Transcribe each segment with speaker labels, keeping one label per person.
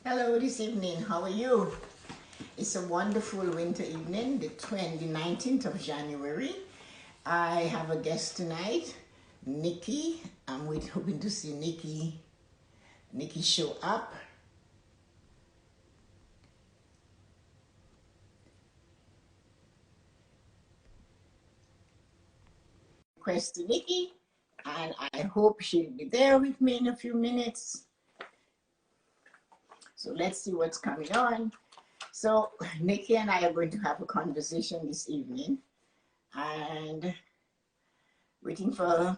Speaker 1: Hello, this evening. How are you? It's a wonderful winter evening, the 19th of January. I have a guest tonight, Nikki. Hoping to see Nikki show up. Request to Nikki, and I hope she'll be there with me in a few minutes. So let's see what's coming on. So Nikki and I are going to have a conversation this evening, and waiting for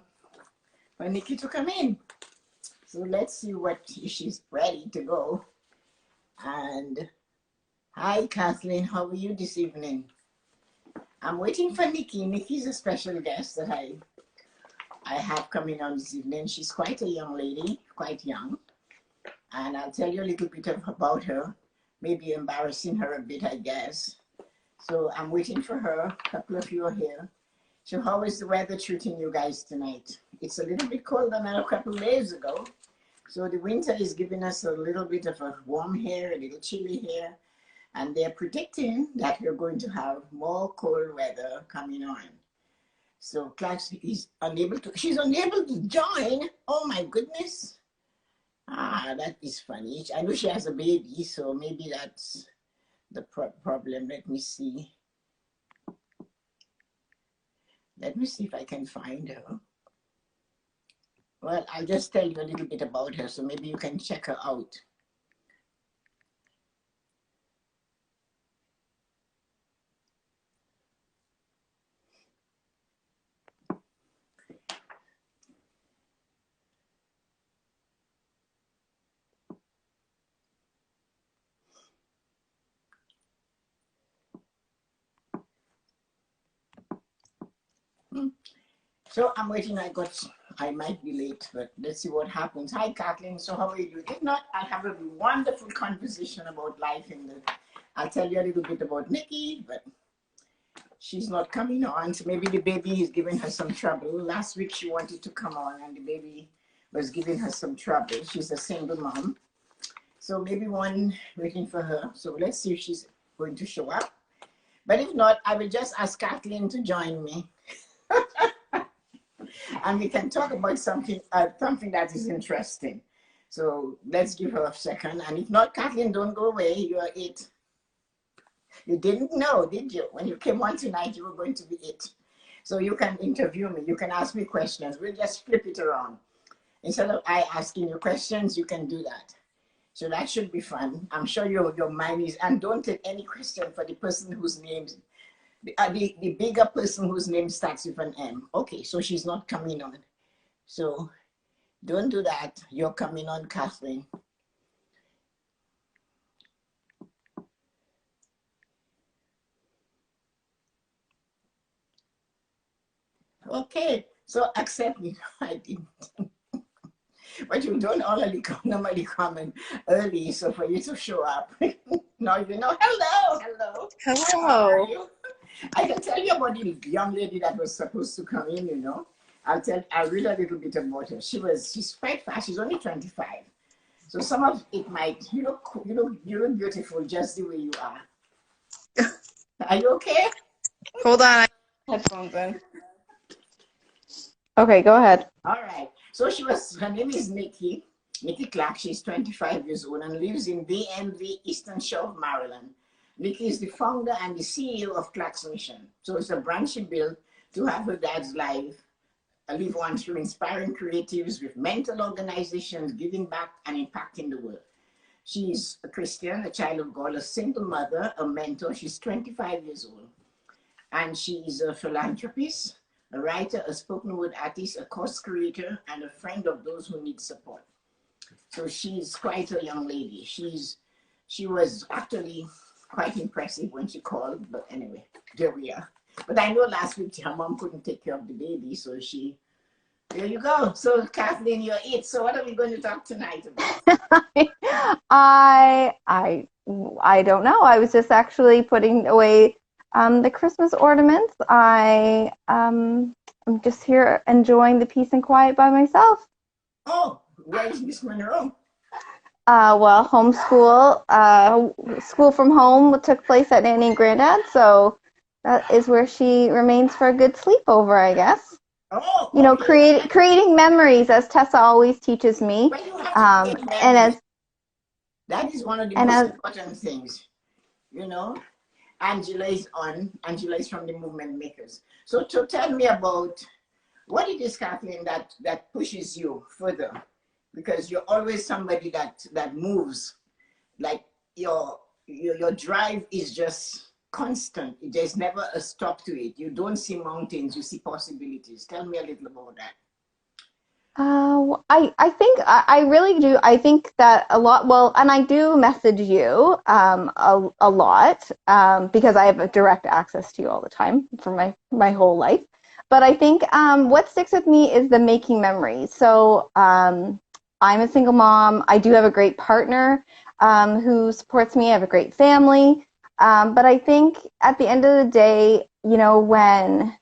Speaker 1: Nikki to come in. So let's see if she's ready to go. And hi, Kathleen. How are you this evening? I'm waiting for Nikki. Nikki's a special guest that I have coming on this evening. She's quite a young lady, quite young. And I'll tell you a little bit about her, maybe embarrassing her a bit, I guess. So I'm waiting for her. A couple of you are here. So how is the weather treating you guys tonight? It's a little bit colder than a couple of days ago. So the winter is giving us a little bit of a warm here, a little chilly here. And they're predicting that we're going to have more cold weather coming on. So Clark is she's unable to join. Oh my goodness. That is funny. I know she has a baby, so maybe that's the problem. Let me see. Let me see if I can find her. Well, I'll just tell you a little bit about her, so maybe you can check her out. So I'm waiting. I might be late, but let's see what happens. Hi, Kathleen. So how are you doing? If not, I'll have a wonderful conversation about life I'll tell you a little bit about Nikki, but she's not coming on. So maybe the baby is giving her some trouble. Last week she wanted to come on and the baby was giving her some trouble. She's a single mom. So maybe one waiting for her. So let's see if she's going to show up. But if not, I will just ask Kathleen to join me. And we can talk about something that is interesting. So let's give her a second. And if not, Kathleen, don't go away. You're it. You didn't know, did you? When you came on tonight, you were going to be it. So you can interview me. You can ask me questions. We'll just flip it around. Instead of I asking you questions, you can do that. So that should be fun. I'm sure your mind is, and don't take any question for the person whose name, the bigger person whose name starts with an M. Okay, so she's not coming on. So don't do that. You're coming on, Kathleen. Okay, so accept me. I didn't. But you don't normally come in early, so for you to show up. Now you know, hello. How are you? I can tell you about the young lady that was supposed to come in, you know. I'll read a little bit about her. She's quite fast. She's only 25. So some of it might, you look beautiful just the way you are. Are you okay?
Speaker 2: Hold on, I have headphones in. Okay, go ahead.
Speaker 1: All right. So her name is Nikki Clark. She's 25 years old and lives in DMV, Eastern Shore of Maryland. Nikki is the founder and the CEO of Clark's Mission. So it's a brand she built to have her dad's live live on through inspiring creatives with mental organizations, giving back and impacting the world. She's a Christian, a child of God, a single mother, a mentor. She's 25 years old. And she's a philanthropist, a writer, a spoken word artist, a course creator, and a friend of those who need support. So she's quite a young lady. She was actually quite impressive when she called, but anyway, there we are. But I know last week her mom couldn't take care of the baby, so there you go. So Kathleen, you're it. So what are we going to talk tonight about?
Speaker 2: I don't know. I was just actually putting away the Christmas ornaments. I'm just here enjoying the peace and quiet by myself.
Speaker 1: Oh, where is Miss Monroe?
Speaker 2: Well, homeschool, school from home took place at Nanny and Granddad, so that is where she remains for a good sleepover, I guess.
Speaker 1: Oh,
Speaker 2: You know,
Speaker 1: okay.
Speaker 2: creating memories, as Tessa always teaches me,
Speaker 1: When you have to create
Speaker 2: and
Speaker 1: memories, that is one of the most
Speaker 2: as
Speaker 1: important things, you know. Angela is on. Angela is from the Movement Makers. So to tell me about what it is, Kathleen, that pushes you further, because you're always somebody that moves. Like your drive is just constant. There's never a stop to it. You don't see mountains, you see possibilities. Tell me a little about that.
Speaker 2: I think I really do. I think that a lot, well, and I do message you a lot because I have a direct access to you all the time for my whole life. But I think what sticks with me is the making memories. So I'm a single mom. I do have a great partner who supports me. I have a great family. But I think at the end of the day, you know, when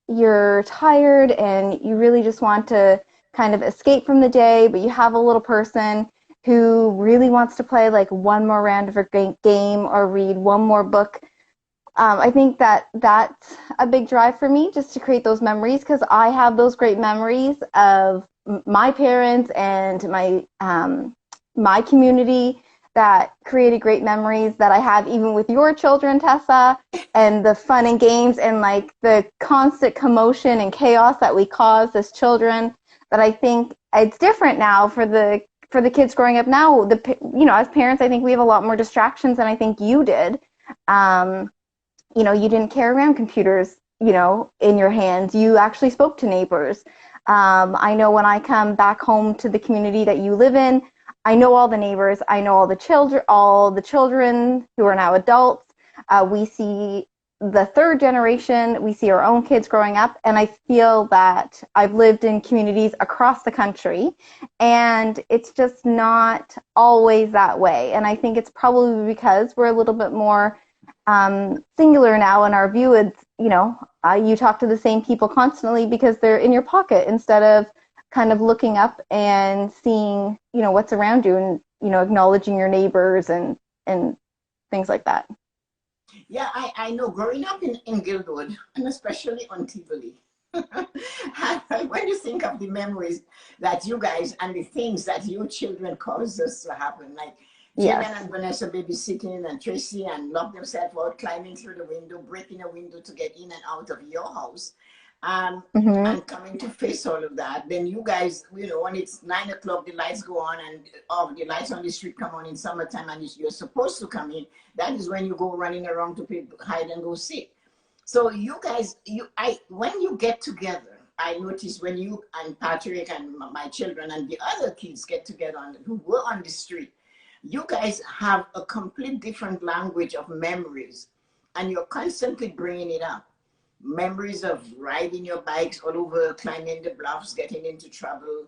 Speaker 2: you're tired and you really just want to kind of escape from the day, but you have a little person who really wants to play like one more round of a game or read one more book. I think that that's a big drive for me, just to create those memories, because I have those great memories of my parents and my community that created great memories that I have even with your children, Tessa, and the fun and games and like the constant commotion and chaos that we cause as children. That I think it's different now for the kids growing up now. You know, as parents, I think we have a lot more distractions than I think you did. You know, you didn't carry around computers, you know, in your hands. You actually spoke to neighbors. I know when I come back home to the community that you live in, I know all the neighbors. I know all the children who are now adults. We see the third generation. We see our own kids growing up, and I feel that I've lived in communities across the country, and it's just not always that way. And I think it's probably because we're a little bit more singular now in our view. It's, you know, you talk to the same people constantly because they're in your pocket instead of kind of looking up and seeing, you know, what's around you and, you know, acknowledging your neighbors and things like that.
Speaker 1: Yeah, I know growing up in Guildwood, and especially on Tivoli, when you think of the memories that you guys and the things that your children caused us to happen, like
Speaker 2: Yes.
Speaker 1: Jaden and Vanessa babysitting and Tracy and locked themselves out, climbing through the window, breaking a window to get in and out of your house.
Speaker 2: Mm-hmm.
Speaker 1: And coming to face all of that, then you guys, you know, when it's 9 o'clock, the lights go on and the lights on the street come on in summertime and you're supposed to come in. That is when you go running around to play hide and go seek. So you guys, when you get together, I noticed when you and Patrick and my children and the other kids get together who were on the street, you guys have a complete different language of memories, and you're constantly bringing it up. Memories of riding your bikes all over, climbing the bluffs, getting into trouble,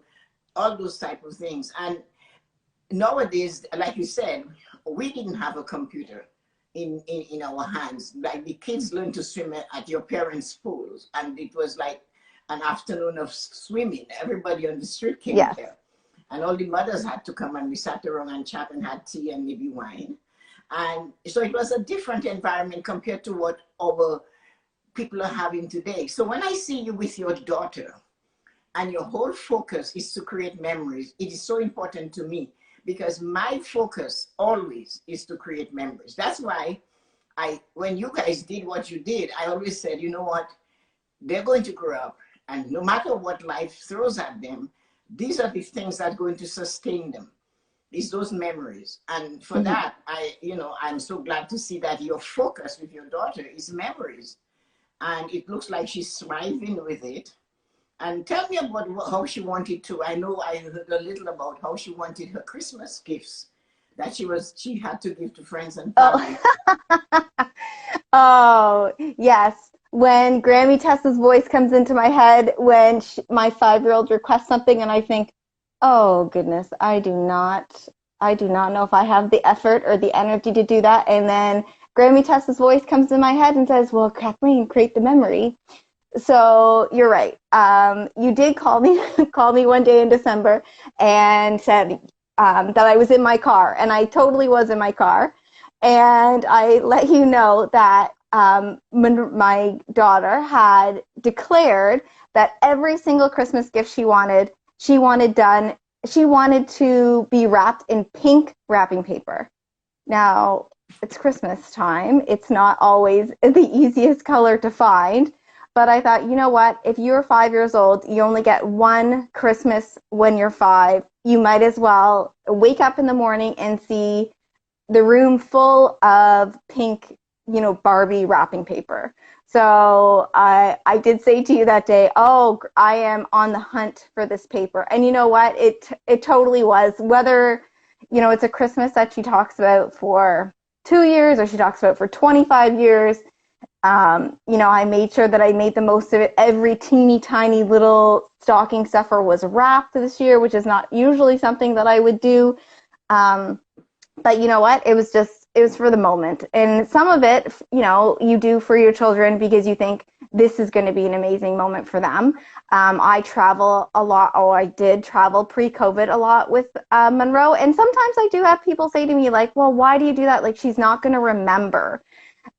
Speaker 1: all those type of things. And nowadays, like you said, we didn't have a computer in our hands. Like the kids learned to swim at your parents' pools, and it was like an afternoon of swimming. Everybody on the street came
Speaker 2: Yes.
Speaker 1: there. And all the mothers had to come, and we sat around and chat and had tea and maybe wine. And so it was a different environment compared to what our people are having today. So when I see you with your daughter and your whole focus is to create memories, it is so important to me, because my focus always is to create memories. That's why when you guys did what you did, I always said, you know what, they're going to grow up, and no matter what life throws at them, these are the things that are going to sustain them. It's those memories. And for
Speaker 2: Mm-hmm.
Speaker 1: that, I'm so glad to see that your focus with your daughter is memories. And it looks like she's thriving with it. And tell me about how she wanted to. I know I heard a little about how she wanted her Christmas gifts that she had to give to friends and family.
Speaker 2: Oh, oh, yes. When Grammy Tessa's voice comes into my head when my 5-year-old requests something, and I think, oh goodness, I do not know if I have the effort or the energy to do that. And then Grammy Tessa's voice comes in my head and says, well, Kathleen, create the memory. So you're right. You did call me call me one day in December and said, that I was in my car, and I totally was in my car. And I let you know that my daughter had declared that every single Christmas gift she wanted done. She wanted to be wrapped in pink wrapping paper. Now, it's Christmas time. It's not always the easiest color to find. But I thought, you know what? If you're 5 years old, you only get one Christmas when you're 5. You might as well wake up in the morning and see the room full of pink, Barbie wrapping paper. So I did say to you that day, oh, I am on the hunt for this paper. And you know what? It totally was. Whether, it's a Christmas that she talks about for 2 years or she talks about for 25 years, I made sure that I made the most of it. Every teeny tiny little stocking stuffer was wrapped this year, which is not usually something that I would do. But you know what? It was for the moment. And some of it, you do for your children because you think this is going to be an amazing moment for them. I travel a lot, or I did travel pre-COVID a lot with Monroe. And sometimes I do have people say to me like, well, why do you do that? Like, she's not going to remember.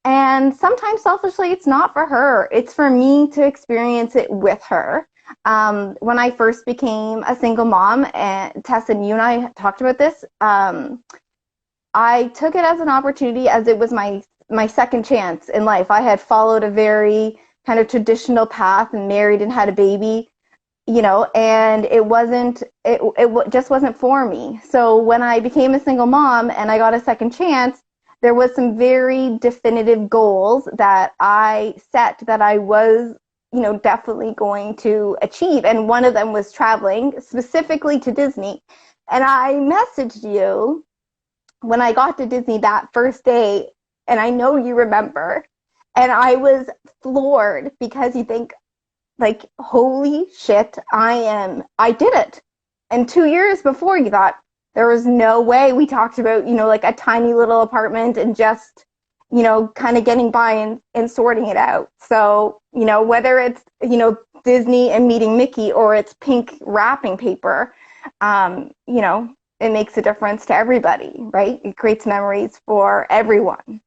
Speaker 2: And sometimes selfishly, it's not for her. It's for me to experience it with her. When I first became a single mom, and Tessa and you and I talked about this, I took it as an opportunity, as it was my second chance in life. I had followed a very kind of traditional path and married and had a baby, and it just wasn't for me. So when I became a single mom and I got a second chance, there was some very definitive goals that I set that I was, definitely going to achieve. And one of them was traveling specifically to Disney. And I messaged you when I got to Disney that first day, and I know you remember, and I was floored because you think, like, holy shit, I did it. And 2 years before, you thought, there was no way. We talked about, like a tiny little apartment and just, kind of getting by and sorting it out. So, whether it's, Disney and meeting Nikki or it's pink wrapping paper, it makes a difference to everybody, right? It creates memories for everyone.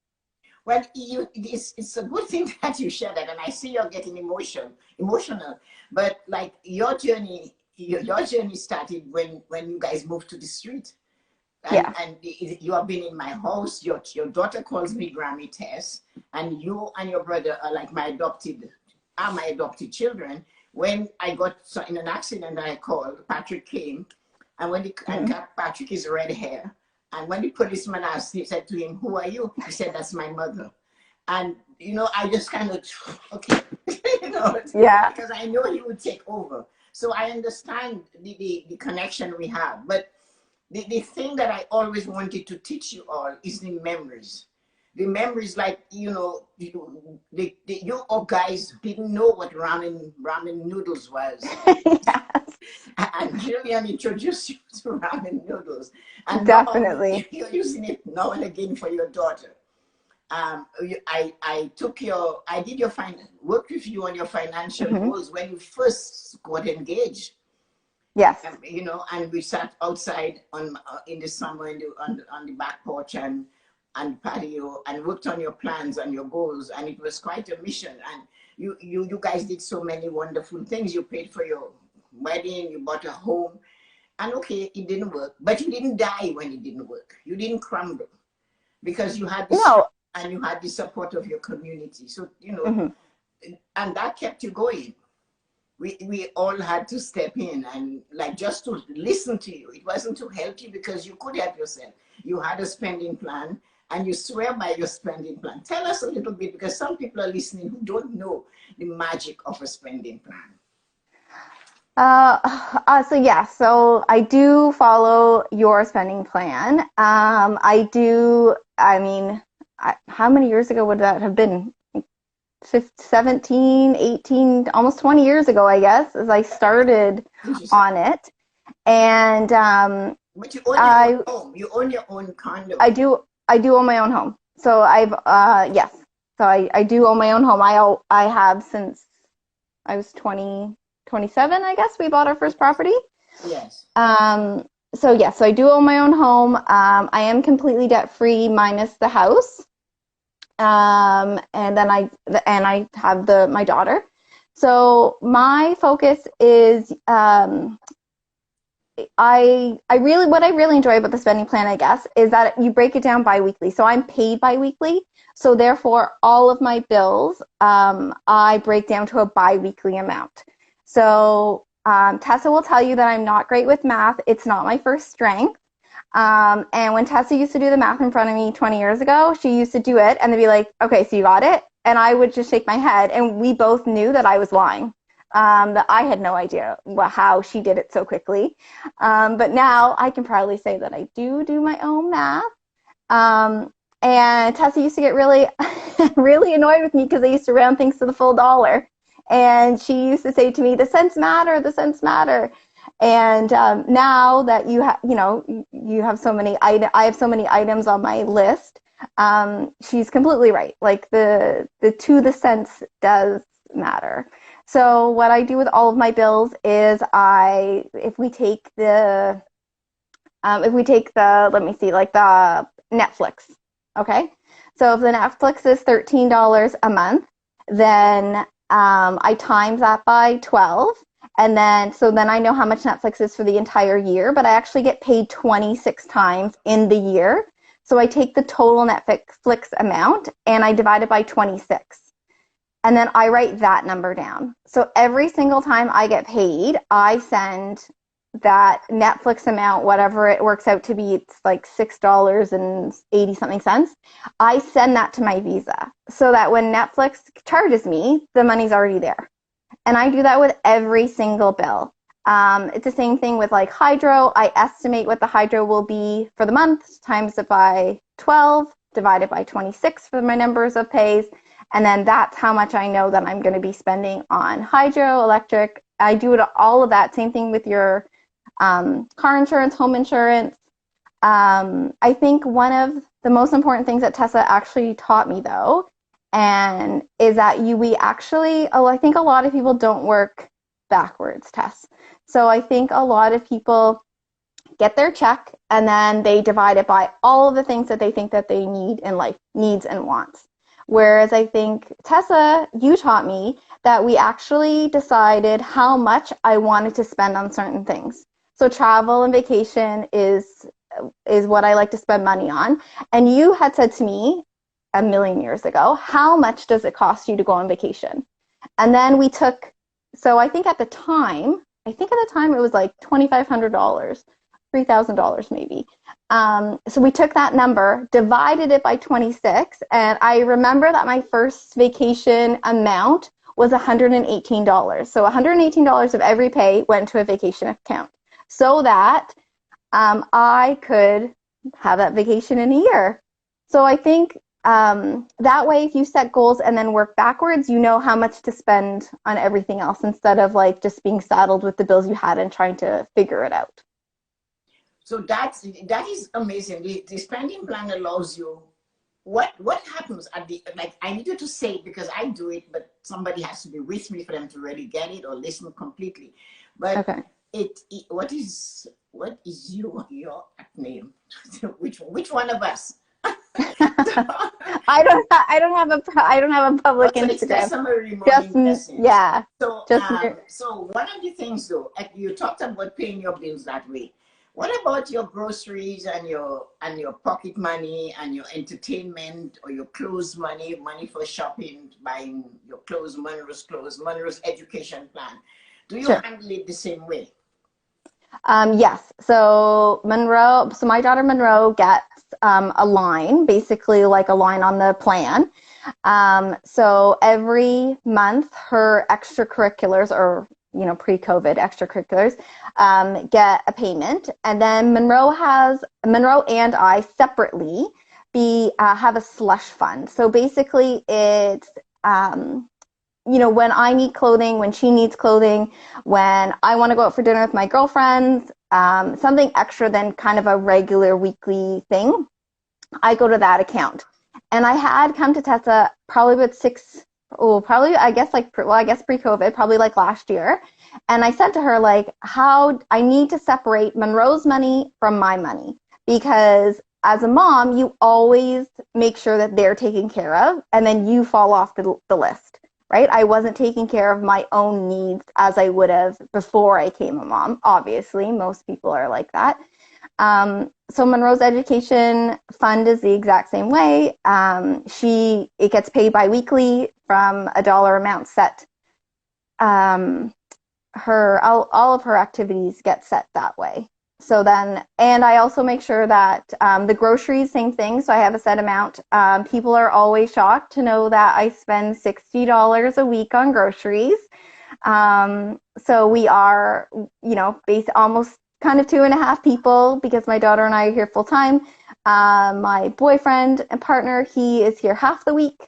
Speaker 1: Well, it's a good thing that you share that, and I see you're getting emotional. But like your journey started when you guys moved to the street, and you have been in my house. Your daughter calls me Grammy Tess, and you and your brother are like my adopted children. When I got in an accident, I called. Patrick came. And when Patrick is red hair, and when the policeman asked, he said to him, "Who are you?" He said, "That's my mother." And I just kind of okay, because I know he would take over. So I understand the connection we have. But the thing that I always wanted to teach you all is the memories. The memories, like you all guys didn't know what ramen noodles was.
Speaker 2: Yes.
Speaker 1: And Julian introduced you to ramen noodles. And
Speaker 2: definitely.
Speaker 1: You're using it now and again for your daughter. I worked with you on your financial goals when you first got engaged.
Speaker 2: Yes.
Speaker 1: And we sat outside in the summer on the back porch and patio and worked on your plans and your goals, and it was quite a mission. And you guys did so many wonderful things. You paid for your wedding, you bought a home, and okay, it didn't work, but you didn't die when it didn't work. You didn't crumble because you had and you had the support of your community. So and that kept you going. We all had to step in and like just to listen to you. It wasn't to help you because you could help yourself. You had a spending plan and you swear by your spending plan. Tell us a little bit, because some people are listening who don't know the magic of a spending plan.
Speaker 2: So I do follow your spending plan. How many years ago would that have been? 17, 18, almost 20 years ago, I guess, as I started on it. And
Speaker 1: but you own your own home. You own your own condo.
Speaker 2: I do own my own home. So yes. So I do own my own home. I have since I was 27, I guess. We bought our first property.
Speaker 1: Yes.
Speaker 2: So I do own my own home. I am completely debt free minus the house. And then I have my daughter. So my focus is what I really enjoy about the spending plan, I guess, is that you break it down biweekly. So I'm paid biweekly. So therefore, all of my bills, I break down to a biweekly amount. So Tessa will tell you that I'm not great with math. It's not my first strength. And when Tessa used to do the math in front of me 20 years ago, she used to do it and they'd be like, okay, so you got it? And I would just shake my head. And we both knew that I was lying. That I had no idea how she did it so quickly. But now I can proudly say that I do my own math. And Tessa used to get really, really annoyed with me because I used to round things to the full dollar. And she used to say to me, the cents matter, the cents matter. And now that you have so many, I have so many items on my list. She's completely right. Like the cents does matter. So what I do with all of my bills is if we take the let me see, like the Netflix, okay? So if the Netflix is $13 a month, then I times that by 12, and then I know how much Netflix is for the entire year, but I actually get paid 26 times in the year. So I take the total Netflix amount and I divide it by 26. And then I write that number down. So every single time I get paid, I send that Netflix amount, whatever it works out to be, it's like $6.80 something cents. I send that to my Visa so that when Netflix charges me, the money's already there. And I do that with every single bill. It's the same thing with like hydro. I estimate what the hydro will be for the month, times it by 12, divided by 26 for my numbers of pays. And then that's how much I know that I'm going to be spending on hydro, electric. I do all of that. Same thing with your car insurance, home insurance. I think one of the most important things that Tessa actually taught me, though, and is that I think a lot of people don't work backwards, Tess. So I think a lot of people get their check and then they divide it by all of the things that they think that they need in life, needs and wants. Whereas I think, Tessa, you taught me that we actually decided how much I wanted to spend on certain things. So travel and vacation is what I like to spend money on. And you had said to me a million years ago, how much does it cost you to go on vacation? And then so I think at the time it was like $2,500. $3,000 maybe. So we took that number, divided it by 26, and I remember that my first vacation amount was $118. So $118 of every pay went to a vacation account so that I could have that vacation in a year. So I think that way, if you set goals and then work backwards, you know how much to spend on everything else instead of like just being saddled with the bills you had and trying to figure it out.
Speaker 1: So that is amazing. The spending plan allows you what happens at the, like, I need you to say it because I do it, but somebody has to be with me for them to really get it or listen completely. But
Speaker 2: okay.
Speaker 1: What is your name? which one of us?
Speaker 2: I don't have a public Instagram.
Speaker 1: Tessa-Marie
Speaker 2: just yeah.
Speaker 1: So so one of the things though, you talked about paying your bills that way. What about your groceries and your pocket money and your entertainment or your clothes money for shopping, buying your clothes, Monroe's education plan? Do you handle it the same way?
Speaker 2: Yes. So my daughter Monroe gets a line, basically like a line on the plan. So every month her extracurriculars or pre-COVID extracurriculars get a payment, and then Monroe and I separately have a slush fund. So basically it's when I need clothing, when she needs clothing, when I want to go out for dinner with my girlfriends, something extra than kind of a regular weekly thing, I go to that account. And I had come to Tessa probably about oh, probably, I guess like, well, I guess pre-COVID, probably like last year. And I said to her, like, how I need to separate Monroe's money from my money because as a mom, you always make sure that they're taken care of and then you fall off the list, right? I wasn't taking care of my own needs as I would have before I became a mom. Obviously, most people are like that. So Monroe's education fund is the exact same way. It gets paid biweekly from a dollar amount set. All of her activities get set that way. So then, and I also make sure that the groceries, same thing. So I have a set amount. People are always shocked to know that I spend $60 a week on groceries. So we are, almost kind of 2.5 people because my daughter and I are here full time. My boyfriend and partner, he is here half the week.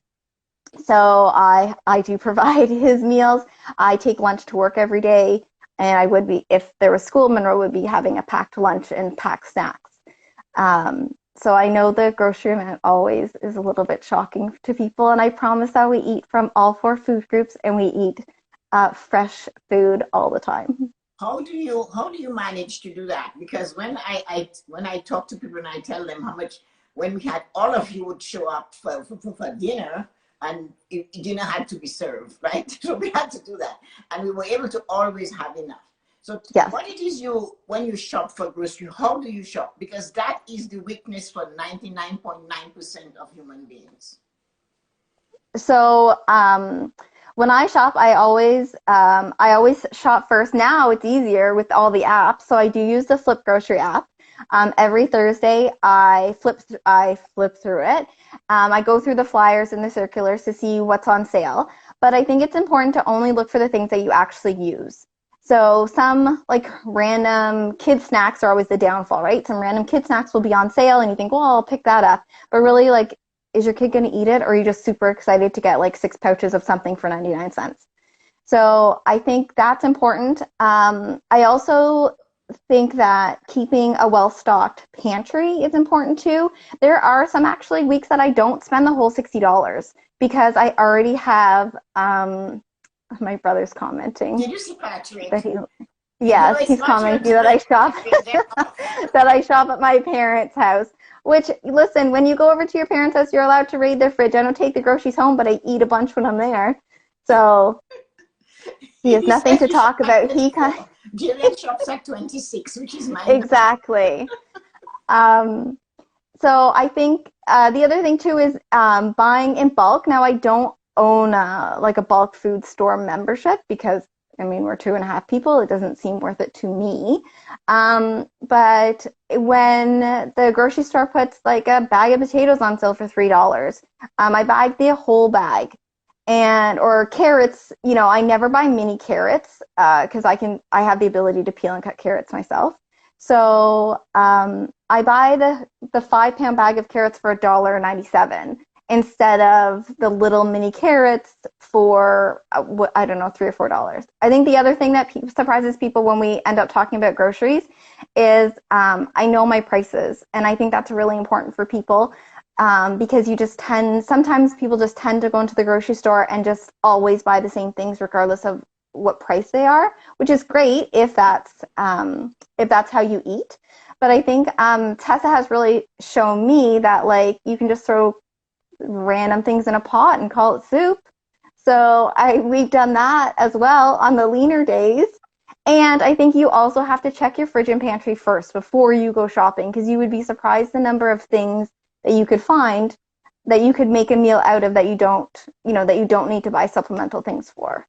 Speaker 2: So I do provide his meals. I take lunch to work every day. And I would be, if there was school, Monroe would be having a packed lunch and packed snacks. So I know the grocery amount always is a little bit shocking to people. And I promise that we eat from all 4 food groups and we eat fresh food all the time.
Speaker 1: How do you manage to do that? Because when I talk to people and I tell them how much, when we had all of you would show up for dinner, and dinner had to be served, right? So we had to do that, and we were able to always have enough. So
Speaker 2: Yes.
Speaker 1: what it is when you shop for grocery, how do you shop? Because that is the weakness for 99.9% of human beings.
Speaker 2: So when I shop, I always shop first. Now it's easier with all the apps, so I do use the Flip Grocery app. Every Thursday, I flip through it. I go through the flyers and the circulars to see what's on sale. But I think it's important to only look for the things that you actually use. So some like random kid snacks are always the downfall, right? Some random kid snacks will be on sale and you think, well, I'll pick that up. But really, like, is your kid going to eat it, or are you just super excited to get like 6 pouches of something for 99 cents? So I think that's important. I also think that keeping a well-stocked pantry is important too. There are some actually weeks that I don't spend the whole $60 because I already have, my brother's commenting.
Speaker 1: Did you see Patrick?
Speaker 2: Yes, he's commenting that I shop that I shop at my parents' house. Which, listen, when you go over to your parents' house, you're allowed to raid their fridge. I don't take the groceries home, but I eat a bunch when I'm there. So he has nothing to talk about.
Speaker 1: Juliet shops at 26, which is mine.
Speaker 2: Exactly. So I think the other thing too is buying in bulk. Now I don't own like a bulk food store membership because I mean we're 2.5 people. It doesn't seem worth it to me. But when the grocery store puts like a bag of potatoes on sale for $3, I buy the whole bag. Or carrots, I never buy mini carrots because I have the ability to peel and cut carrots myself. So I buy the 5-pound bag of carrots for $1.97 instead of the little mini carrots for I don't know, $3 or $4. I think the other thing that surprises people when we end up talking about groceries is I know my prices, and I think that's really important for people. Because sometimes people just tend to go into the grocery store and just always buy the same things regardless of what price they are, which is great if that's how you eat. But I think Tessa has really shown me that like you can just throw random things in a pot and call it soup. So we've done that as well on the leaner days. And I think you also have to check your fridge and pantry first before you go shopping, because you would be surprised the number of things that you could find that you could make a meal out of that you don't need to buy supplemental things for.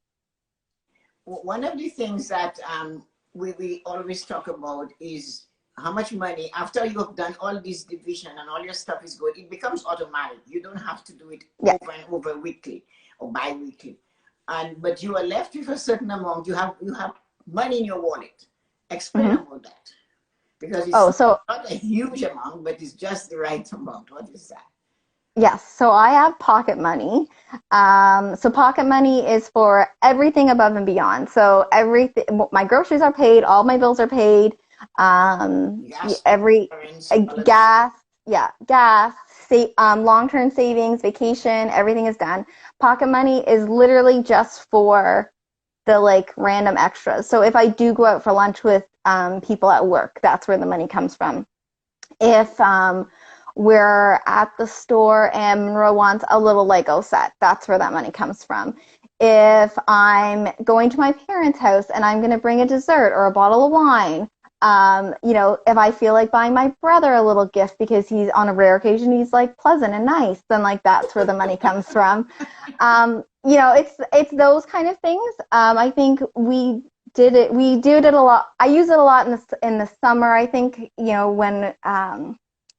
Speaker 1: One of the things that we always talk about is how much money, after you have done all this division and all your stuff is good, it becomes automatic. You don't have to do it over and over weekly or bi-weekly. But you are left with a certain amount. You have money in your wallet. Explain about that. Because it's not a huge amount, but it's just the right amount. What is that?
Speaker 2: Yes, so I have pocket money. So pocket money is for everything above and beyond. So everything, my groceries are paid, all my bills are paid. Gas, long-term savings, vacation, everything is done. Pocket money is literally just for the like random extras. So if I do go out for lunch with people at work, that's where the money comes from. If we're at the store and Monroe wants a little Lego set, that's where that money comes from. If I'm going to my parents' house and I'm going to bring a dessert or a bottle of wine, you know, if I feel like buying my brother a little gift because he's on a rare occasion, he's like pleasant and nice, then like that's where the money comes from. You know, it's those kind of things. I think we did it a lot. I use it a lot in the summer. I think, you know, when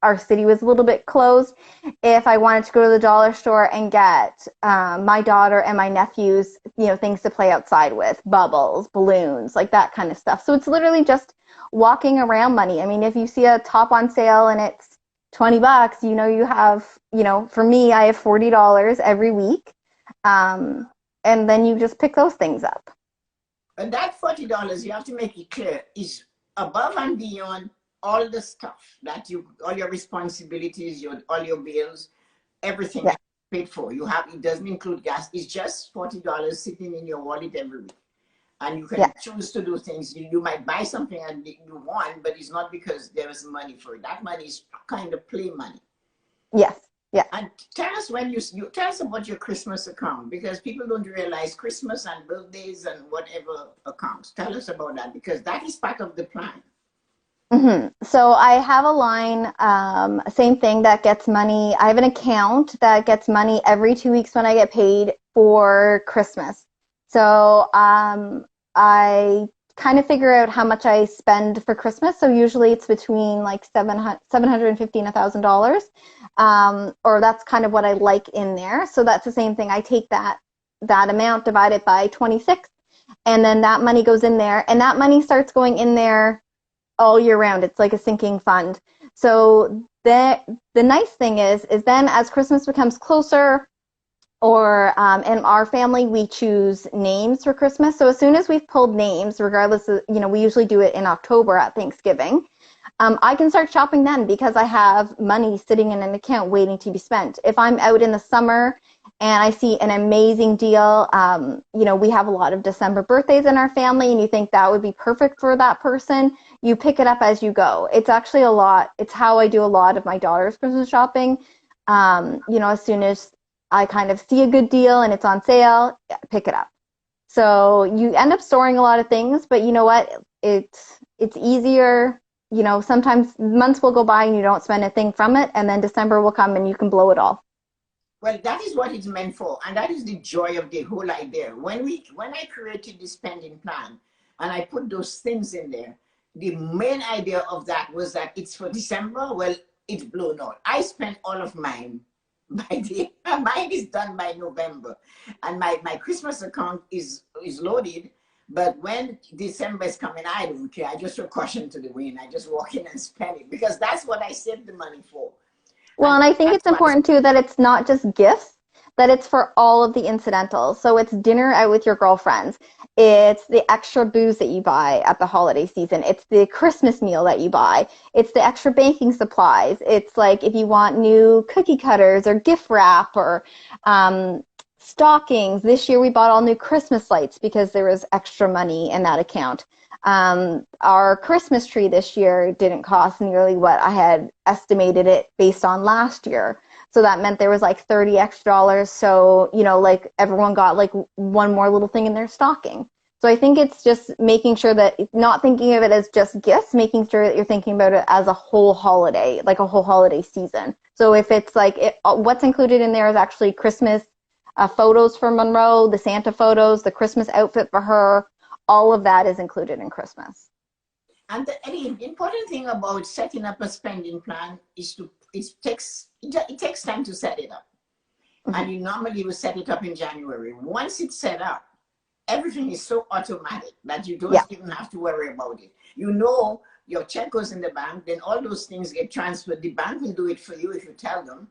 Speaker 2: our city was a little bit closed, if I wanted to go to the dollar store and get my daughter and my nephews, you know, things to play outside with, bubbles, balloons, like that kind of stuff. So it's literally just walking around money. I mean, if you see a top on sale and it's $20, you know, you have, you know, for me, I have $40 every week. And then you just pick those things up.
Speaker 1: And that $40, you have to make it clear, is above and beyond all the stuff that you, all your responsibilities, all your bills, everything
Speaker 2: Yeah.
Speaker 1: paid for. You have, it doesn't include gas. It's just $40 sitting in your wallet every week. And you can choose to do things. You might buy something and you want, but it's not because there is money for it. That money is kind of play money.
Speaker 2: Yes. Yeah.
Speaker 1: And tell us when you tell us about your Christmas account, because people don't realize Christmas and birthdays and whatever accounts. Tell us about that, because that is part of the plan.
Speaker 2: So I have a line, same thing, that gets money. I have an account that gets money every 2 weeks when I get paid for Christmas. So I kind of figure out how much I spend for Christmas. So usually it's between like $750 and $1,000, or that's kind of what I like in there. So that's the same thing. I take that amount, divide it by 26, and then that money goes in there, and that money starts going in there all year round. It's like a sinking fund. So the nice thing is then as Christmas becomes closer, or in our family, we choose names for Christmas. So as soon as we've pulled names, regardless of, you know, we usually do it in October at Thanksgiving, I can start shopping then because I have money sitting in an account waiting to be spent. If I'm out in the summer and I see an amazing deal, you know, we have a lot of December birthdays in our family, and you think that would be perfect for that person, you pick it up as you go. It's actually a lot. It's how I do a lot of my daughter's Christmas shopping. You know, as soon as I kind of see a good deal and it's on sale, pick it up. So you end up storing a lot of things, but you know what? It's easier. You know, sometimes months will go by and you don't spend a thing from it, and then December will come and you can blow it all.
Speaker 1: Well, that is what it's meant for, and that is the joy of the whole idea. When I created the spending plan and I put those things in there, the main idea of that was that it's for December. Well, it's blown out. I spent all of mine mine is done by November, and my Christmas account is loaded. But when December is coming, I don't care. I just throw caution to the wind. I just walk in and spend it, because that's what I saved the money for.
Speaker 2: Well, and I think it's important too that it's not just gifts, that it's for all of the incidentals. So it's dinner out with your girlfriends. It's the extra booze that you buy at the holiday season. It's the Christmas meal that you buy. It's the extra baking supplies. It's like if you want new cookie cutters or gift wrap or stockings. This year we bought all new Christmas lights because there was extra money in that account. Our Christmas tree this year didn't cost nearly what I had estimated it based on last year. So that meant there was like $30 extra. So, you know, like everyone got like one more little thing in their stocking. So I think it's just making sure that not thinking of it as just gifts, making sure that you're thinking about it as a whole holiday, like a whole holiday season. So if it's like what's included in there is actually Christmas photos for Monroe, the Santa photos, the Christmas outfit for her, all of that is included in Christmas.
Speaker 1: And the important thing about setting up a spending plan is it takes time to set it up. Mm-hmm. And you normally will set it up in January. Once it's set up, everything is so automatic that you don't even have to worry about it. You know, your check goes in the bank, then all those things get transferred. The bank will do it for you if you tell them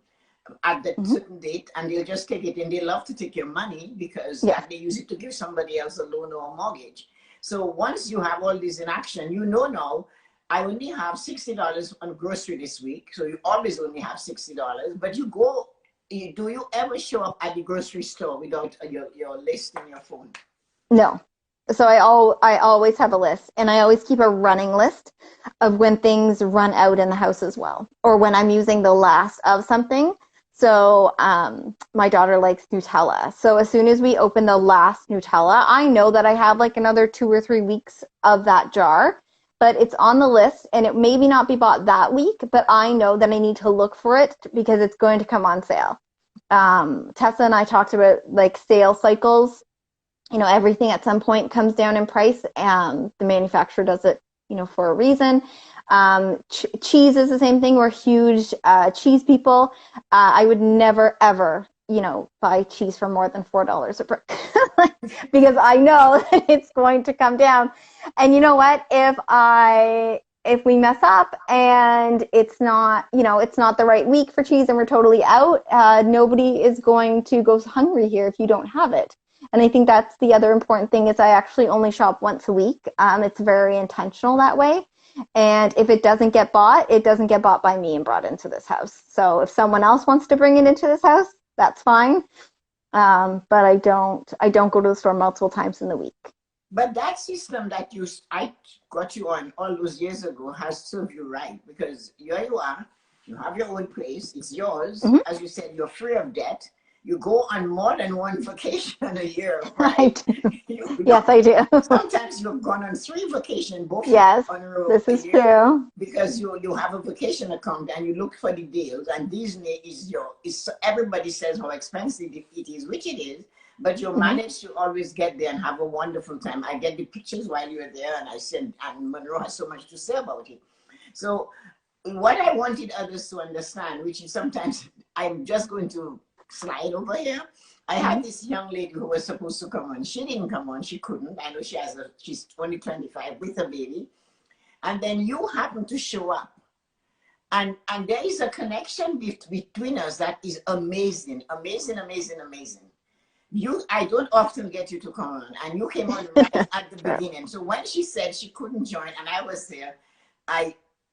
Speaker 1: at that certain date, and they'll just take it, and they love to take your money because they use it to give somebody else a loan or a mortgage. So once you have all this in action, you know now, I only have $60 on grocery this week. So you always only have $60, but you go do you ever show up at the grocery store without your list in your phone?
Speaker 2: No. So I always have a list, and I always keep a running list of when things run out in the house as well, or when I'm using the last of something. So my daughter likes Nutella. So as soon as we open the last Nutella, I know that I have like another 2 or 3 weeks of that jar, but it's on the list, and it maybe not be bought that week, but I know that I need to look for it because it's going to come on sale. Tessa and I talked about like sale cycles. Everything at some point comes down in price, and the manufacturer does it, for a reason. Cheese is the same thing. We're huge cheese people. I would never, ever, buy cheese for more than $4 a brick because I know that it's going to come down. And you know what? If we mess up and it's not the right week for cheese and we're totally out, nobody is going to go hungry here if you don't have it. And I think that's the other important thing is I actually only shop once a week. It's very intentional that way. And if it doesn't get bought, it doesn't get bought by me and brought into this house. So if someone else wants to bring it into this house, that's fine. But I don't go to the store multiple times in the week.
Speaker 1: But that system that I got you on all those years ago has served you right, because here you are, you have your own place, it's yours. Mm-hmm. As you said, you're free of debt. You go on more than one vacation a year, right?
Speaker 2: Yes, I do.
Speaker 1: Sometimes you've gone on 3 vacations, both
Speaker 2: yes,
Speaker 1: on a row.
Speaker 2: This is true.
Speaker 1: Because you have a vacation account and you look for the deals, and Disney is everybody says how expensive it is, which it is, but you manage to always get there and have a wonderful time. I get the pictures while you're there, and I said, and Monroe has so much to say about it. So what I wanted others to understand, which is sometimes I'm just going to slide over here. I had this young lady who was supposed to come on. She didn't come on. She couldn't. I know she's only 25 with a baby. And then you happen to show up. And there is a connection between us that is amazing, amazing, amazing, amazing. I don't often get you to come on, and you came on right at the beginning. So when she said she couldn't join and I was there,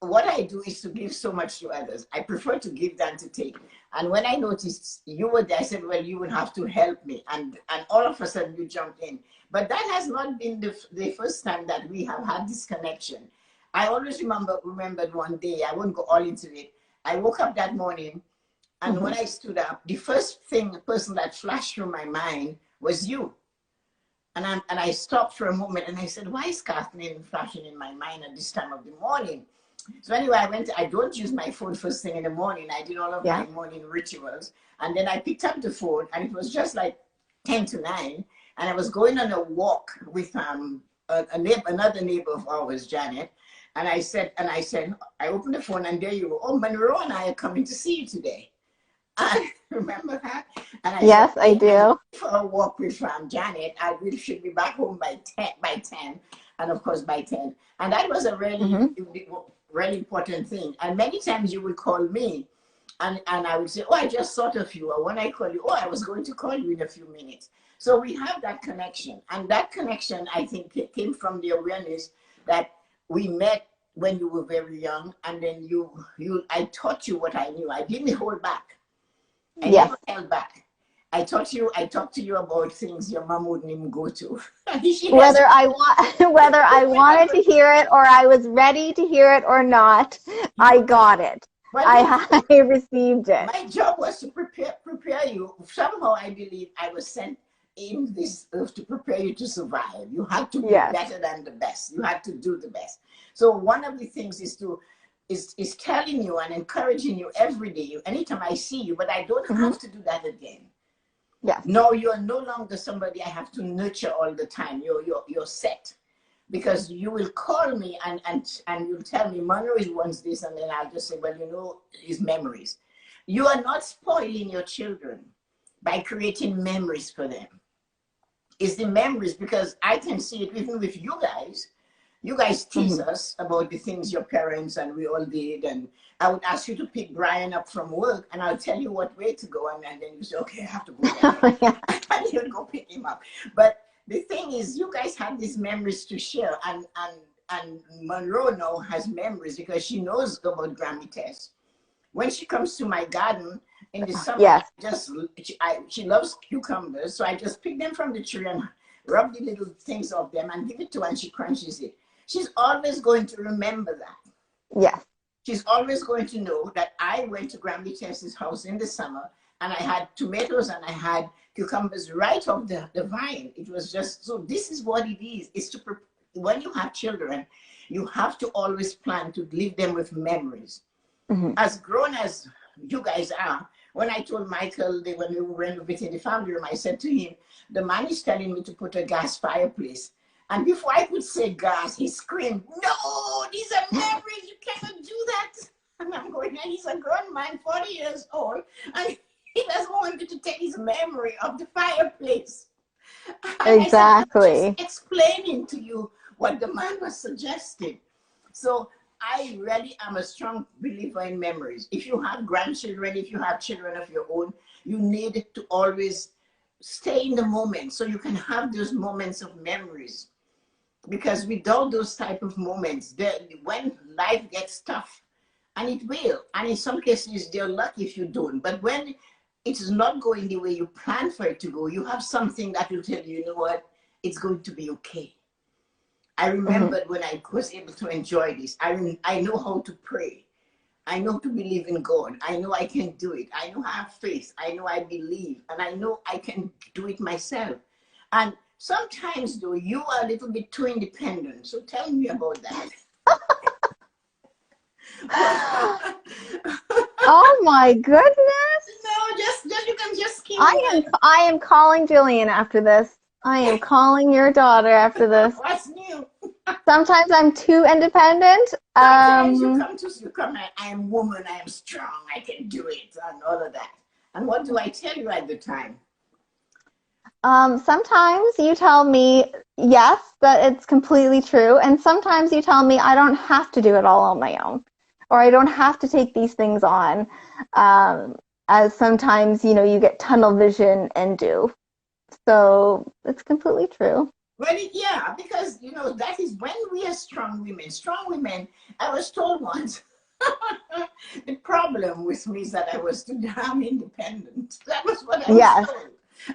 Speaker 1: what I do is to give so much to others. I prefer to give than to take. And when I noticed you were there, I said, well, you would have to help me. And all of a sudden you jumped in. But that has not been the first time that we have had this connection. I always remembered one day, I won't go all into it. I woke up that morning, and when I stood up, the first person that flashed through my mind was you. And I stopped for a moment and I said, why is Kathleen flashing in my mind at this time of the morning? So anyway, I don't use my phone first thing in the morning. I did all of my morning rituals. And then I picked up the phone, and it was just like 10 to 9. And I was going on a walk with another neighbor of ours, Janet. And I said, I opened the phone, and there you go. Oh, Monroe and I are coming to see you today. I remember that. And
Speaker 2: yes, I do.
Speaker 1: For a walk with Janet, we should be back home by 10, and of course by 10. And that was a really, really important thing. And many times you would call me, and I would say, oh, I just thought of you. Or when I call you, oh, I was going to call you in a few minutes. So we have that connection. And that connection, I think, came from the awareness that we met when you were very young. And then I taught you what I knew. I didn't hold back. I never held back. I talked to you about things your mom wouldn't even go to.
Speaker 2: whether I wanted to hear it or I was ready to hear it or not, I got it. Well, I received it.
Speaker 1: My job was to prepare you. Somehow I believe I was sent in this earth to prepare you to survive. You had to be better than the best. You had to do the best. So one of the things is telling you and encouraging you every day, anytime I see you, but I don't have to do that again.
Speaker 2: Yeah.
Speaker 1: No, you're no longer somebody I have to nurture all the time. You're set, because you will call me and you'll tell me Monroe wants this, and then I'll just say, well, his memories. You are not spoiling your children by creating memories for them. It's the memories, because I can see it even with you guys. You guys tease us about the things your parents and we all did, and I would ask you to pick Brian up from work, and I'll tell you what way to go, and then you say, okay, I have to go there. And you'll go pick him up. But the thing is, you guys have these memories to share, and Monroe now has memories because she knows about Grammy Tess. when she comes to my garden in the summer,
Speaker 2: Yes.
Speaker 1: she loves cucumbers, so I just pick them from the tree and rub the little things off them and give it to her, and she crunches it. She's always going to remember that.
Speaker 2: Yes.
Speaker 1: She's always going to know that I went to Grandma Tess's house in the summer and I had tomatoes and I had cucumbers right off the vine. It was just, so this is what it is. It's to, when you have children, you have to always plan to leave them with memories.
Speaker 2: Mm-hmm.
Speaker 1: As grown as you guys are, when I told Michael, when we were renovating the family room, I said to him, the man is telling me to put a gas fireplace. And before I could say gas, he screamed, no, these are memories, you cannot do that. And I'm going, he's a grown man, 40 years old, and he doesn't want me to take his memory of the fireplace. And
Speaker 2: exactly.
Speaker 1: I said, just explaining to you what the man was suggesting. So I really am a strong believer in memories. If you have grandchildren, if you have children of your own, you need to always stay in the moment so you can have those moments of memories. Because without those type of moments, when life gets tough, and it will, and in some cases, they're lucky if you don't, but when it's not going the way you plan for it to go, you have something that will tell you, you know what, it's going to be okay. I remembered when I was able to enjoy this. I know how to pray. I know to believe in God. I know I can do it. I know I have faith. I know I believe. And I know I can do it myself. And sometimes, though, you are a little bit too independent. So tell me about that.
Speaker 2: Oh my goodness.
Speaker 1: No, just you can just keep
Speaker 2: I am calling Jillian after this. I am calling your daughter after this.
Speaker 1: What's new?
Speaker 2: Sometimes I'm too independent.
Speaker 1: Sometimes you come and I am woman, I am strong, I can do it, and all of that. And what do I tell you at the time?
Speaker 2: Sometimes you tell me, yes, that it's completely true. And sometimes you tell me I don't have to do it all on my own, or I don't have to take these things on. As sometimes, you get tunnel vision and do. So it's completely true.
Speaker 1: Well, yeah, because, that is when we are strong women. Strong women, I was told once, the problem with me is that I was too damn independent. That was what I was told.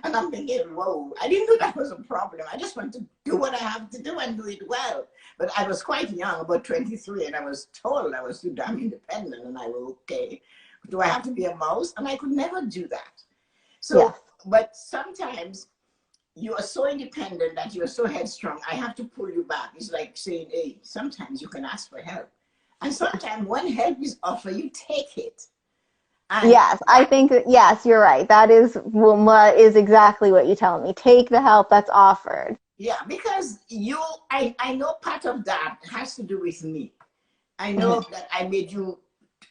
Speaker 1: And I'm thinking, whoa, I didn't know that was a problem. I just want to do what I have to do and do it well. But I was quite young, about 23, and I was told I was too damn independent. And I was, okay, do I have to be a mouse? And I could never do that. So, but sometimes you are so independent that you are so headstrong, I have to pull you back. It's like saying, hey, sometimes you can ask for help. And sometimes when help is offered, you take it. And
Speaker 2: yes, I think that, yes, you're right. That is exactly what you tell me. Take the help that's offered.
Speaker 1: Yeah, because I know part of that has to do with me. I know that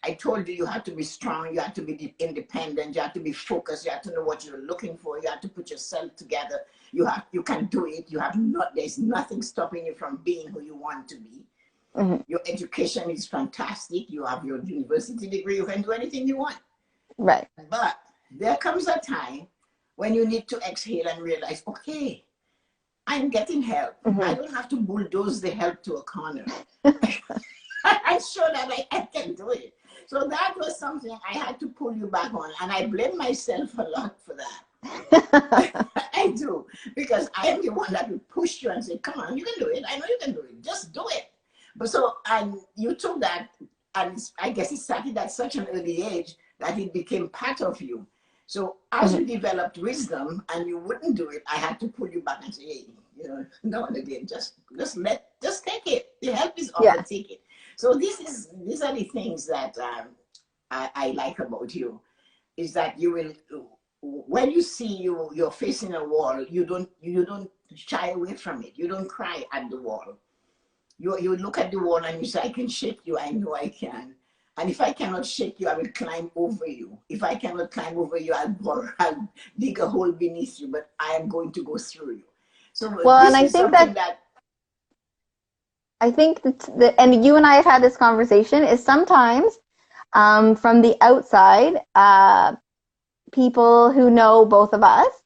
Speaker 1: I told you have to be strong, you have to be independent, you have to be focused, you have to know what you're looking for, you have to put yourself together, you can do it, there's nothing stopping you from being who you want to be. Your education is fantastic, you have your university degree, you can do anything you want.
Speaker 2: Right.
Speaker 1: But there comes a time when you need to exhale and realize, okay, I'm getting help. I don't have to bulldoze the help to a corner. I'm sure that I can do it. So that was something I had to pull you back on. And I blame myself a lot for that. I do. Because I am the one that will push you and say, come on, you can do it. I know you can do it. Just do it. But so, and you took that, and I guess it started at such an early age that it became part of you. So as you developed wisdom and you wouldn't do it, I had to pull you back and say, hey, no and again, just take it. The help is offered, take it. So these are the things that I like about you, is that you will, when you see you're facing a wall, you don't shy away from it. You don't cry at the wall. You look at the wall and you say, I can shake you. I know I can. And if I cannot shake you, I will climb over you. If I cannot climb over you, I'll dig a hole beneath you, but I am going to go through you. So
Speaker 2: well, and I think that and you and I have had this conversation, is sometimes from the outside, people who know both of us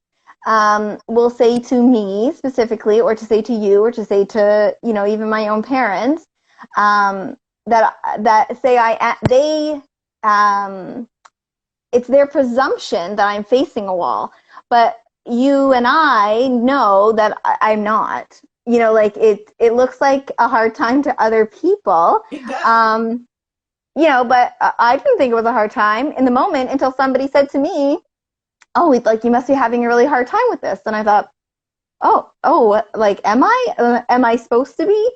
Speaker 2: will say to me specifically, or to say to you, or to say to, even my own parents, that say they it's their presumption that I'm facing a wall. But you and I know that I'm not. You know, like it looks like a hard time to other people.
Speaker 1: It does.
Speaker 2: You know, but I didn't think it was a hard time in the moment until somebody said to me, "Oh, it's like you must be having a really hard time with this." And I thought, "Oh, like am I? Am I supposed to be?"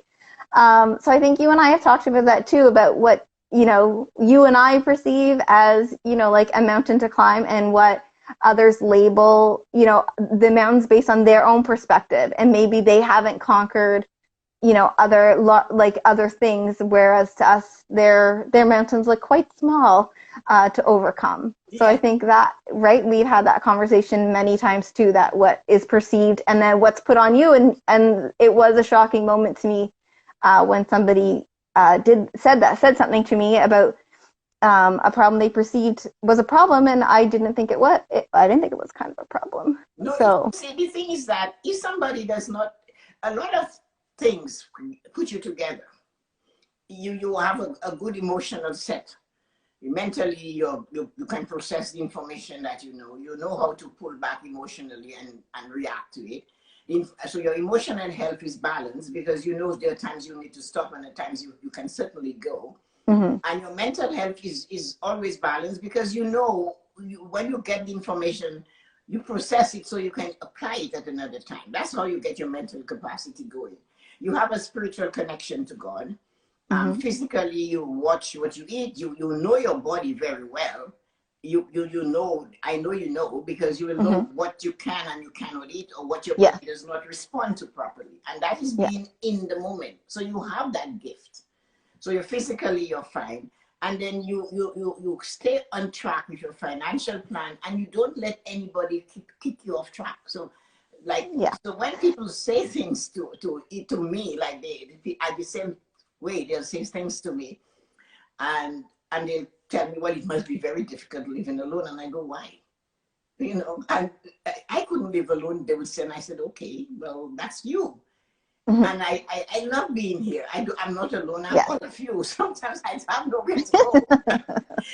Speaker 2: So I think you and I have talked about that too, about what, you know, you and I perceive as, you know, like a mountain to climb, and what others label, you know, the mountains based on their own perspective, and maybe they haven't conquered, you know, like other things, whereas to us their mountains look quite small to overcome. So I
Speaker 1: Yeah.
Speaker 2: think that, right, we've had that conversation many times too, that what is perceived and then what's put on you, and it was a shocking moment to me when somebody said something to me about a problem they perceived was a problem, and I didn't think it was. I didn't think it was kind of a problem.
Speaker 1: No,
Speaker 2: So
Speaker 1: see, the thing is that if somebody does not, a lot of things put you together. You have a good emotional set. Mentally, you can process the information that you know. You know how to pull back emotionally and react to it. So your emotional health is balanced, because you know there are times you need to stop and at times you can certainly go.
Speaker 2: mm-hmm.
Speaker 1: And your mental health is always balanced, because you know when you get the information, you process it so you can apply it at another time. That's how you get your mental capacity going. You have a spiritual connection to God.
Speaker 2: Mm-hmm.
Speaker 1: Physically, you watch what you eat. You know your body very well. You know, I know you know, because you will know
Speaker 2: Mm-hmm.
Speaker 1: what you can and you cannot eat, or what your
Speaker 2: Yeah,
Speaker 1: body does not respond to properly. And that is
Speaker 2: yeah,
Speaker 1: being in the moment. So you have that gift. So you're fine. And then you stay on track with your financial plan, and you don't let anybody kick you off track. So like,
Speaker 2: yeah,
Speaker 1: so when people say things to me, like they at the same way they'll say things to me, and they'll tell me, well, it must be very difficult living alone. And I go, why? You know, and I couldn't live alone, they would say. And I said, okay, well, that's you.
Speaker 2: mm-hmm.
Speaker 1: And I love being here. I'm not alone. I'm
Speaker 2: Yeah.
Speaker 1: all of you. Sometimes I have nowhere to go.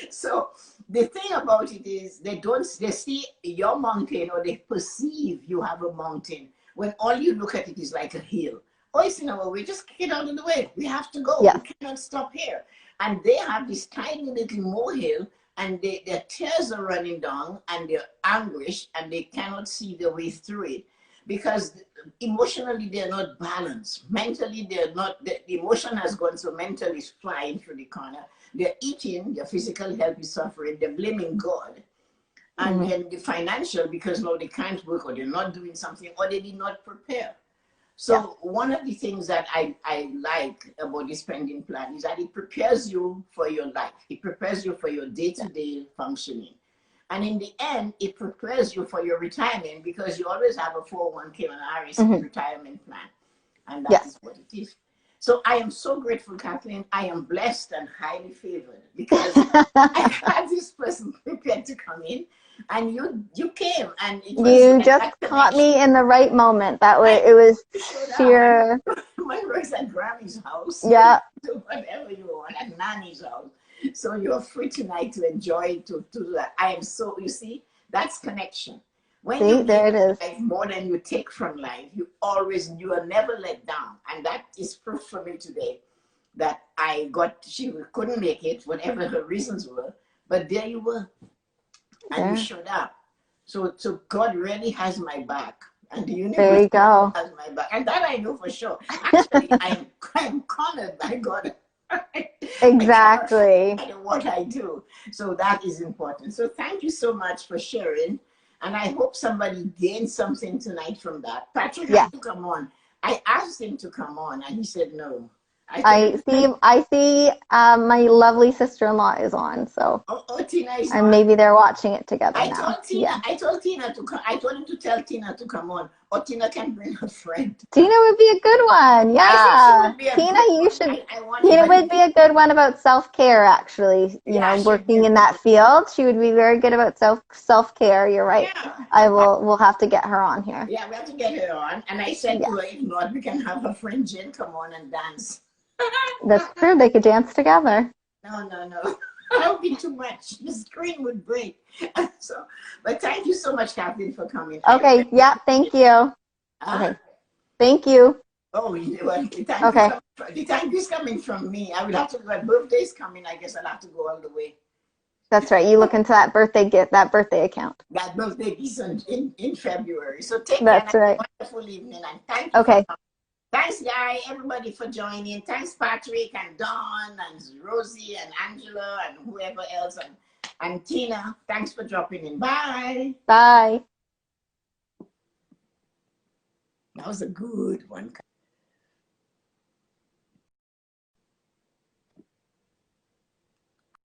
Speaker 1: So the thing about it is, they see your mountain, or they perceive you have a mountain, when all you look at it is like a hill. Oh, it's in our way. Just kick it out of the way. We have to go.
Speaker 2: Yeah.
Speaker 1: We cannot stop here. And they have this tiny little molehill, and their tears are running down, and they're anguished, and they cannot see their way through it, because emotionally they're not balanced. Mentally they're not. The emotion has gone, so mental is flying through the corner. They're eating, their physical health is suffering, they're blaming God. And
Speaker 2: Mm-hmm.
Speaker 1: then the financial, because now they can't work, or they're not doing something, or they did not prepare.
Speaker 2: Yeah.
Speaker 1: So one of the things that I like about the spending plan is that it prepares you for your life. It prepares you for your day-to-day functioning. And in the end, it prepares you for your retirement, because you always have a 401k and RSP
Speaker 2: Mm-hmm.
Speaker 1: retirement plan. And that is
Speaker 2: Yes.
Speaker 1: what it is. So I am so grateful, Kathleen. I am blessed and highly favored, because I had this person prepared to come in, and you came, and it was
Speaker 2: You
Speaker 1: like
Speaker 2: just
Speaker 1: that
Speaker 2: caught
Speaker 1: connection.
Speaker 2: me in the right moment. That way,
Speaker 1: I
Speaker 2: it was
Speaker 1: showed up. I
Speaker 2: sheer.
Speaker 1: remember it's at Grammy's house, so you
Speaker 2: Yeah.
Speaker 1: can do whatever you want at Nani's house. So you're free tonight to enjoy, to do that. I am so, you see, that's connection. When
Speaker 2: See,
Speaker 1: you give
Speaker 2: there it is.
Speaker 1: life more than you take from life, you are never let down. And that is proof for me today that she couldn't make it, whatever her reasons were, but there you were, and you
Speaker 2: There.
Speaker 1: showed up. So God really has my back, and the
Speaker 2: There
Speaker 1: universe
Speaker 2: you go.
Speaker 1: has my back, and that I know for sure. Actually, I'm cornered by God. I cannot
Speaker 2: Exactly.
Speaker 1: find what I do. So that is important. So thank you so much for sharing. And I hope somebody gained something tonight from that. Patrick
Speaker 2: Yeah.
Speaker 1: had to come on. I asked him to come on, and he said no. I told
Speaker 2: I
Speaker 1: him,
Speaker 2: see. I see. My lovely sister-in-law is on, so
Speaker 1: oh, Tina is
Speaker 2: and
Speaker 1: on.
Speaker 2: maybe they're watching it together now. Yeah.
Speaker 1: I told Tina to come. I told him to tell Tina to come on, or Tina can bring her friend.
Speaker 2: Tina would be a good one.
Speaker 1: I think she
Speaker 2: Yeah.
Speaker 1: would be a
Speaker 2: Tina,
Speaker 1: good
Speaker 2: you
Speaker 1: one.
Speaker 2: should.
Speaker 1: I want it,
Speaker 2: Tina
Speaker 1: but
Speaker 2: would be a good one about self-care, actually. You
Speaker 1: yeah,
Speaker 2: know,
Speaker 1: she'd be a
Speaker 2: working in
Speaker 1: good
Speaker 2: that
Speaker 1: one.
Speaker 2: field, she would be very good about self-care. You're right.
Speaker 1: Yeah,
Speaker 2: We'll have to get her on here.
Speaker 1: yeah, we have to get her on. And I said to
Speaker 2: Yeah.
Speaker 1: her, if not, we can have her friend Jen come on and dance.
Speaker 2: That's true. They could dance together.
Speaker 1: No, no, no. That would be too much. The screen would break. So, but thank you so much, Kathleen, for coming.
Speaker 2: Okay. Yeah. Thank you. Okay. Thank you.
Speaker 1: Oh, you know what?
Speaker 2: Okay.
Speaker 1: The thank you's coming from me. I will have to. My birthday's coming. I guess I'll have to go all the way.
Speaker 2: That's right. You look into that birthday account.
Speaker 1: That birthday is in February. So take care and
Speaker 2: That's
Speaker 1: have
Speaker 2: right.
Speaker 1: a wonderful evening. And thank you for
Speaker 2: Okay.
Speaker 1: coming. Thanks, guys, everybody, for joining. Thanks, Patrick and Dawn and Rosie and Angela and whoever else and Tina. Thanks for dropping in. Bye.
Speaker 2: Bye.
Speaker 1: That was a good one.